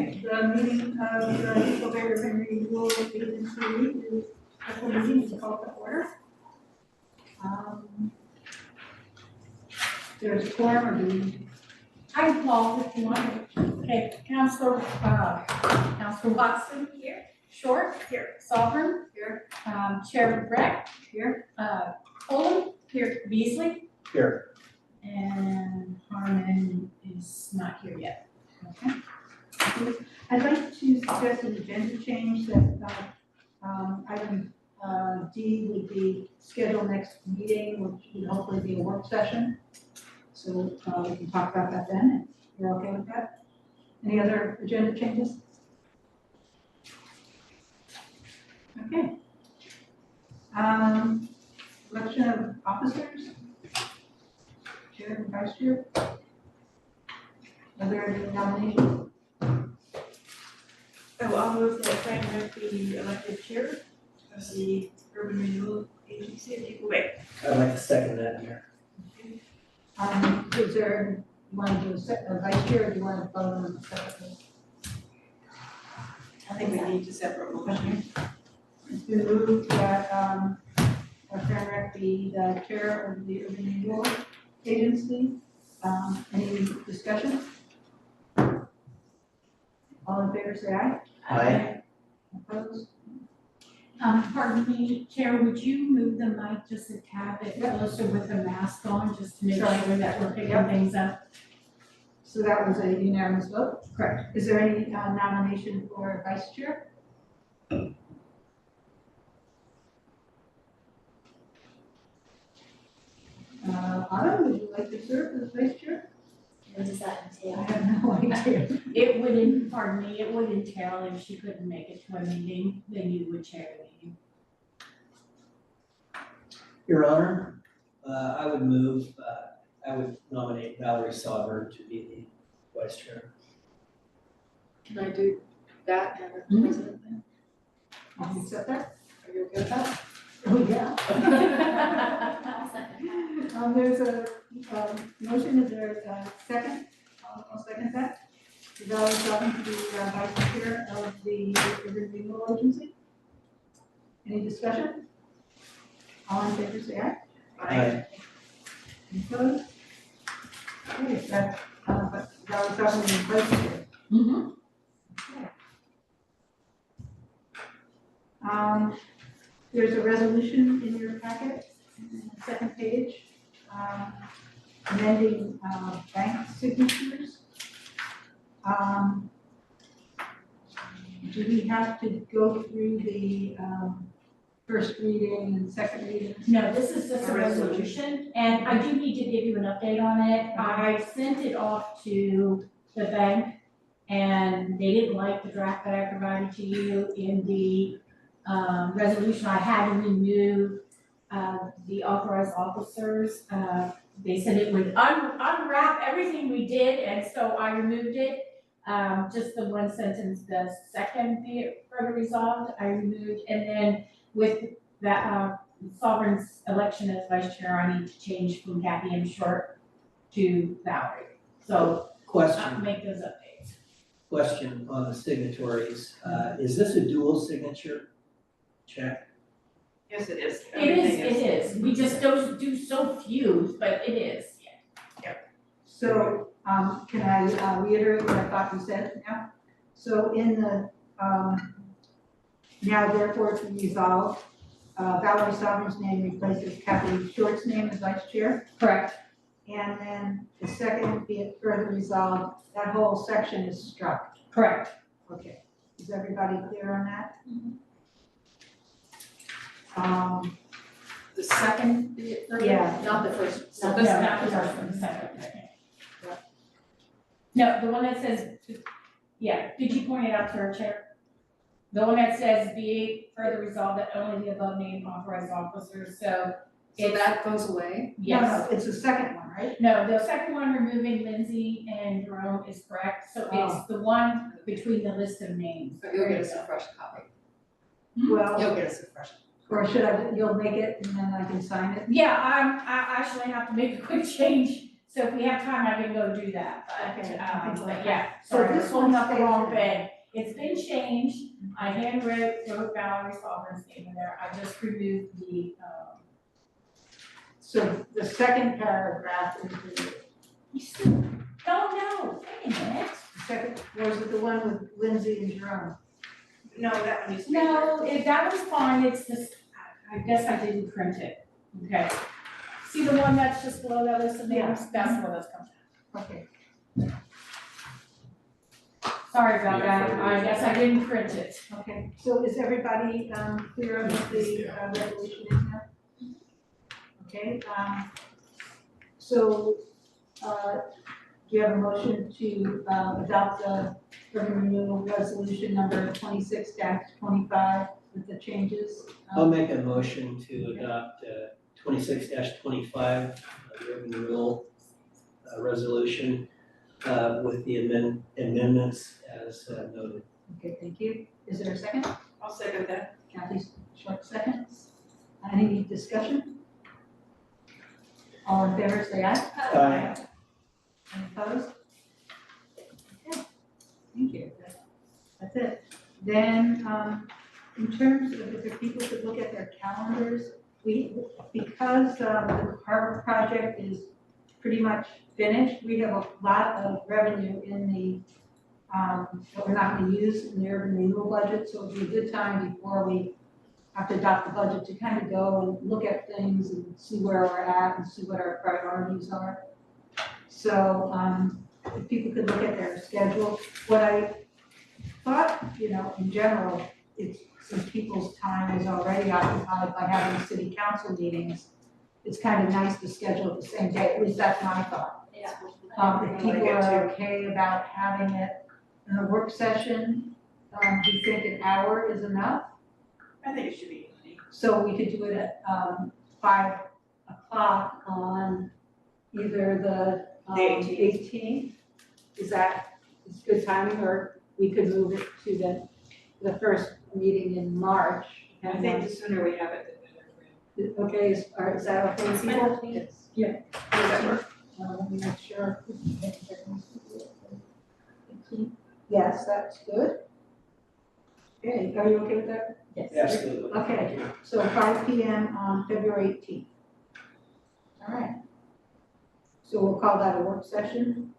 Okay, the meeting of the Depoe Renewal Agency is, the meeting is called to order. There's a quorum or do we? I can call if you want. Okay, Councilor Watson here, Short here, Sovereign here, Chairman Breck here, Colin here, Beasley Here. and Harmon is not here yet. Okay. I'd like to suggest an agenda change that item D would be scheduled next meeting, which would hopefully be a work session. So we can talk about that then. You're okay with that? Any other agenda changes? Okay. Election of officers, chair and vice chair. Are there any nominations? I'll move that Frank Rick be elected chair of the Urban Renewal Agency of Depoe. I'd like to second that, Mayor. Is there, you want to do a vice chair or do you want to vote on it separately? I think we need to separate motion. It's been moved that, Fran Rec be the chair of the Urban Renewal Agency. Any discussion? All in favor, say aye. Aye. Opposed? Pardon me, Chair, would you move the mic just a tad bit closer with the mask on, just to make Sure. sure that we're picking things up? So that was a unanimous vote. Correct. Is there any nomination for vice chair? Autumn, would you like to serve as vice chair? What does that I entail? have no idea. It would, pardon me, it would entail if she couldn't make it to a meeting, then you would chair the meeting. Your Honor, I would move, I would nominate Valerie Sovereign to be the vice chair. Can I do that and Mhm. the president then? Can you accept that? Are you okay with that? Oh, yeah. I'll second that. There's a motion, is there a second? I'll second that. Valerie Sovereign to be vice chair of the Urban Renewal Agency. Any discussion? All in favor, say aye. Aye. Any opposed? Okay, that's, Valerie Sovereign is vice chair. Mm-hmm. There's a resolution in your packet, second page, amending bank signatures. Do we have to go through the first reading and second reading? No, this is just a resolution, and I do need to give you an update on it. I sent it off to the bank, and they didn't like the draft that I provided to you in the resolution. I had to remove the authorized officers. They said it would unwrap everything we did, and so I removed it. Just the one sentence, the second be it further resolved, I removed, and then with that Sovereign's election as vice chair, I need to change from Kathy M. Short to Valerie. So I'll Question, make those updates. question on the signatories. Is this a dual signature check? Yes, it is. It is. We just don't do so few, but it is, yeah. So, can I reiterate what I thought you said now? So in the, now therefore to resolve, Valerie Sovereign's name replaces Kathy Short's name as vice chair. Correct. And then the second, be it further resolved, that whole section is struck. Correct. Okay, is everybody clear on that? The second, be it further? Yeah. Not the first. So this is not the first one, the second, okay. No, the one that says, yeah, did you point it out to our chair? The one that says be further resolved that only the above named authorized officers, so. So that goes away? Yes. No, it's the second one, right? No, the second one removing Lindsay and Jerome is correct, so it's the one between the list of names. But you'll get us a fresh copy. Well, You'll get us a fresh. or should I, you'll make it and then I can sign it? Yeah, I actually have to make a quick change So if we have time, I can go do that, Okay. but yeah, So sorry, this this one's not the one wrong stays in. thing. It's been changed, I wrote Valerie Sovereign's name in there, I just removed the, So the second paragraph is you still don't know, wait a minute. the second, was it the one with Lindsay and Jerome? No, that one needs to be. No, that was fine, it's this, I guess I didn't print it, okay. See the one that's just below that list of names, that's the one that's coming. Okay, Sorry about Yeah, that, I guess I didn't print it. okay, so is everybody, clear on what the, resolution is now? Okay, so, do you have a motion to, adopt the urban renewal resolution number 26-25 with the changes? I'll make a motion to adopt 26-25, the urban renewal resolution with the amendments as noted. Okay, thank you. Is there a second? I'll second that. Kathy, short seconds. Any discussion? All in favor, say aye. Aye. Any opposed? Okay, thank you. That's it. Then, in terms of if the people could look at their calendars, because the harbor project is pretty much finished, we have a lot of revenue in the, that we're not gonna use in the urban renewal budget, so it'd be a good time before we have to adopt the budget to kind of go and look at things and see where we're at and see what our priorities are. So, if people could look at their schedule, what I thought, in general, it's, since people's time is already occupied by having city council meetings, it's kind of nice to schedule it the same day, at least that's my thought. Yeah. If people are okay about having it in a work session, do you think an hour is enough? I think it should be. So we could do it at 5 o'clock on either the The 18th. 18th. Is good timing, or we could move it to the first meeting in March? I think the sooner we have it, the better. Okay, is that okay with people? Yes. Does that work? Let me make sure. Yes, that's good. Okay, are you okay with that? Yes. Absolutely. Okay, so 5 PM on February 18th. All right. So we'll call that a work session.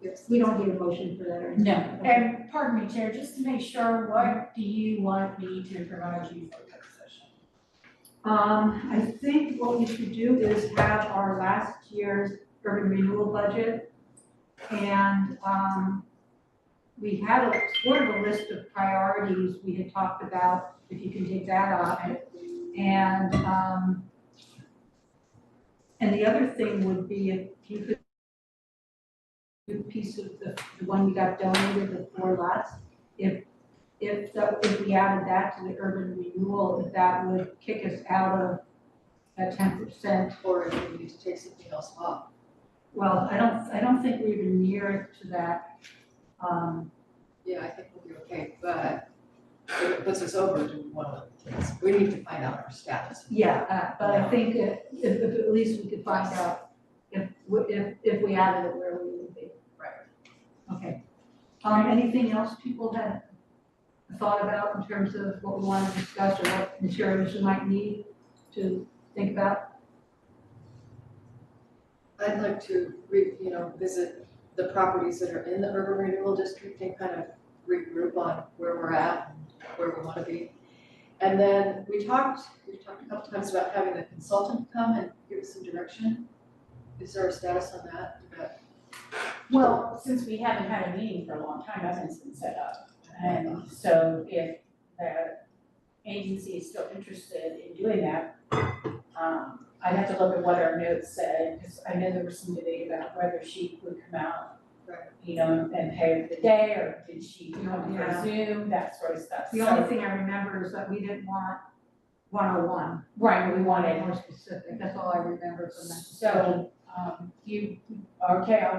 Yes. We don't need a motion for that or anything. No, Okay. and pardon me, Chair, just to make sure, what do you want me to provide you for the session? I think what we should do is have our last year's urban renewal budget. And, we had a sort of a list of priorities we had talked about, if you can dig that up. And the other thing would be if you could do a piece of the one you got donated, the 4 lots, if we added that to the urban renewal, if that would kick us out of that 10%. Or if we need to take something else off. Well, I don't think we're even near to that. Yeah, I think we'll be okay, but if it puts us over, do we want to, we need to find out our status. Yeah, but I think if at least we could find out if we added it, where we would be. Right. Okay. Anything else people had thought about in terms of what we want to discuss or what materials we might need to think about? I'd like to visit the properties that are in the urban renewal district and kind of regroup on where we're at and where we want to be. And then we talked a couple times about having the consultant come and give us some direction. Is there a status on that? Well, since we haven't had a meeting for a long time, nothing's been set up. And so if the agency is still interested in doing that, I'd have to look at what our notes said, because I know there was some debate about whether she would come out, Right. and pay for the day, or did she come Yeah. for Zoom, that sort of stuff. The only thing I remember is that we didn't want 101. Right, we We wanted wanted, more specific. That's all I remember from that. so, I'll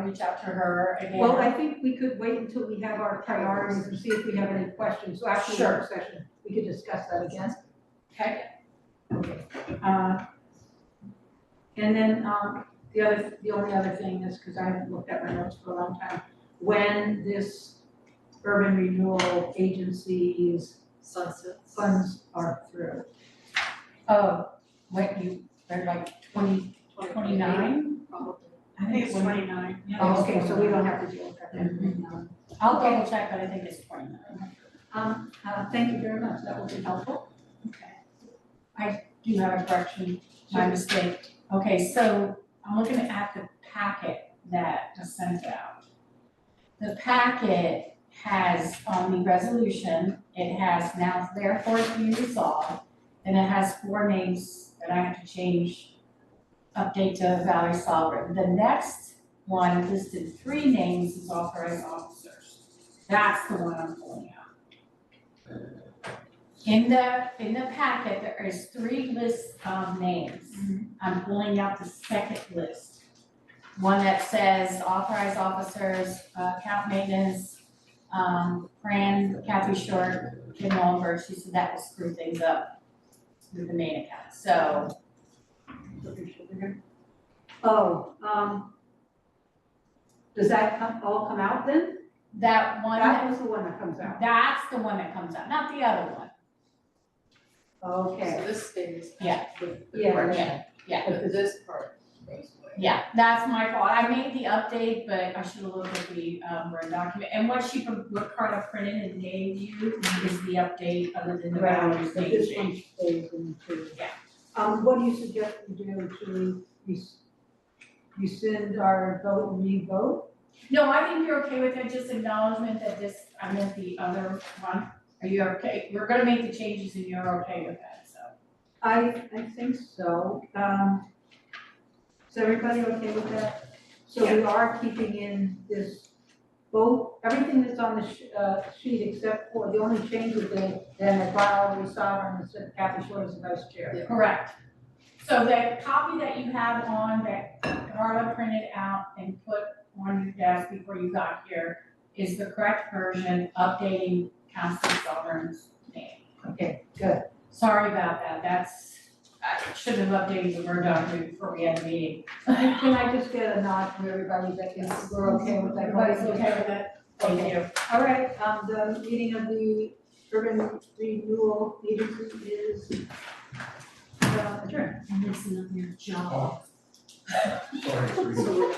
reach out to her again. Well, I think we could wait until we have our priorities and see if we have any questions. So after the Sure. work session, we could discuss that again. Okay. Okay. And then, the only other thing is, because I haven't looked at my notes for a long time, when this urban renewal agency's Sunsets. funds are through. Oh, what you, read like 2029? Probably. I think it's 29. Yeah. Oh, okay, so we don't have to deal with that then. I'll double check, but I think it's 29. Thank you very much, that will be helpful. Okay. I do have a correction, my mistake. Okay, so I'm looking at the packet that was sent out. The packet has on the resolution, it has now therefore be resolved, and it has 4 names that I have to change, update to Valerie Sovereign. The next one listed 3 names as authorized officers. That's the one I'm pulling out. In the packet, there is 3 lists of names. I'm pulling out the second list. One that says authorized officers, account maintenance, Fran, Kathy Short, Kim Wallenberg, she said that will screw things up with the main account, so. Does that all come out then? That one, That was the one that comes out. that's the one that comes out, not the other one. Okay. So this stays. Yeah. With the Yeah, correction. yeah. But this part goes away. Yeah, that's my fault, I made the update, but I should have looked at the Word document, and what Carla printed and gave you is the update other than the boundaries But being this changed. one stays in too. Yeah. What do you suggest we do to rescind our vote and re-vote? No, I think you're okay with it, just acknowledgement that this, I meant the other one, are you okay? We're gonna make the changes and you're okay with that, so. I think so. Is everybody okay with that? So we are keeping in this vote, everything that's on the sheet except for, the only change would be then Valerie Sovereign instead of Kathy Short as the vice chair. Yeah. Correct. So that copy that you have on that Carla printed out and put on your desk before you got here is the correct version, updating Councilor Sovereign's name. Okay, good. Sorry about that, I should have updated the Word document before we had the meeting. Can I just get a nod from everybody that yes, we're okay with that? Everybody's okay with that? Thank you. All right, the meeting of the Urban Renewal Agency is adjourned. I'm missing up your job. Sorry. So we're gonna-